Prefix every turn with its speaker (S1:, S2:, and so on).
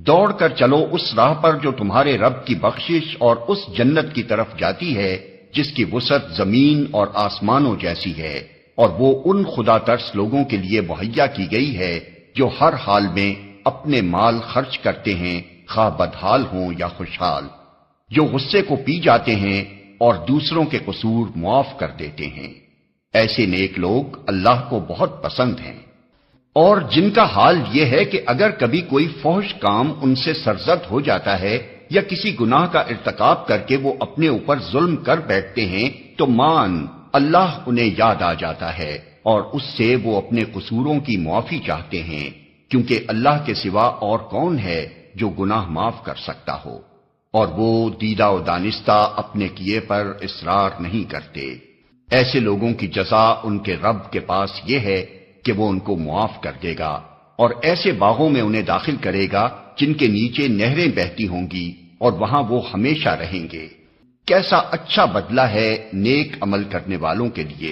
S1: دوڑ کر چلو اس راہ پر جو تمہارے رب کی بخشش اور اس جنت کی طرف جاتی ہے جس کی وسعت زمین اور آسمانوں جیسی ہے، اور وہ ان خدا ترس لوگوں کے لیے مہیا کی گئی ہے جو ہر حال میں اپنے مال خرچ کرتے ہیں، خواہ بدحال ہوں یا خوشحال، جو غصے کو پی جاتے ہیں اور دوسروں کے قصور معاف کر دیتے ہیں۔ ایسے نیک لوگ اللہ کو بہت پسند ہیں۔ اور جن کا حال یہ ہے کہ اگر کبھی کوئی فحش کام ان سے سرزد ہو جاتا ہے یا کسی گناہ کا ارتکاب کر کے وہ اپنے اوپر ظلم کر بیٹھتے ہیں تو اللہ انہیں یاد آ جاتا ہے اور اس سے وہ اپنے قصوروں کی معافی چاہتے ہیں، کیونکہ اللہ کے سوا اور کون ہے جو گناہ معاف کر سکتا ہو، اور وہ دیدہ و دانستہ اپنے کیے پر اصرار نہیں کرتے۔ ایسے لوگوں کی جزا ان کے رب کے پاس یہ ہے کہ وہ ان کو معاف کر دے گا اور ایسے باغوں میں انہیں داخل کرے گا جن کے نیچے نہریں بہتی ہوں گی اور وہاں وہ ہمیشہ رہیں گے۔ کیسا اچھا بدلہ ہے نیک عمل کرنے والوں کے لیے۔